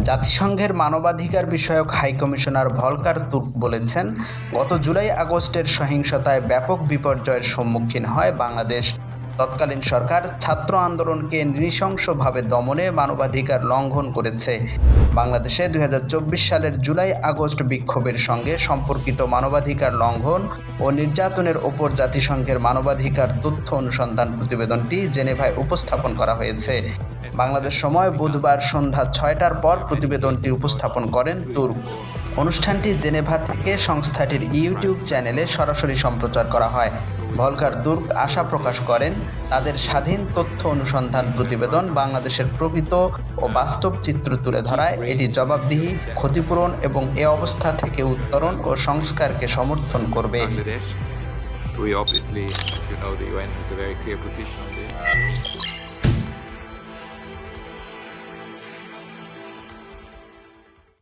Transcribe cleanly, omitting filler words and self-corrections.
জাতিসংঘের মানবাধিকার বিষয়ক হাইকমিশনার ভলকার তুর্ক বলেছেন, গত জুলাই আগস্টের সহিংসতায় ব্যাপক বিপর্যয়ের সম্মুখীন হয় বাংলাদেশ। তৎকালীন সরকার ছাত্র আন্দোলনকে নৃশংসভাবে দমনে মানবাধিকার লঙ্ঘন করেছে। বাংলাদেশে 2024 সালের জুলাই আগস্ট বিক্ষোভের সঙ্গে সম্পর্কিত মানবাধিকার লঙ্ঘন ও নির্যাতনের ওপর জাতিসংঘের মানবাধিকার তথ্য অনুসন্ধান প্রতিবেদনটি জেনেভায় উপস্থাপন করা হয়েছে। বাংলাদেশ সময় বুধবার সন্ধ্যা 6টার পর প্রতিবেদনটি উপস্থাপন করেন তুর্ক। অনুষ্ঠানটি জেনেভা থেকে সংস্থাটির ইউটিউব চ্যানেলে সরাসরি সম্প্রচার করা হয়। ভলকার তুর্ক আশা প্রকাশ করেন, তাদের স্বাধীন তথ্য অনুসন্ধান প্রতিবেদন বাংলাদেশের প্রকৃত ও বাস্তব চিত্র তুলে ধরায় এটি জবাবদিহি, ক্ষতিপূরণ এবং এ অবস্থা থেকে উত্তরণ ও সংস্কারকে সমর্থন করবে। Bangladesh. We obviously, as you know, the UN has a very clear position on this.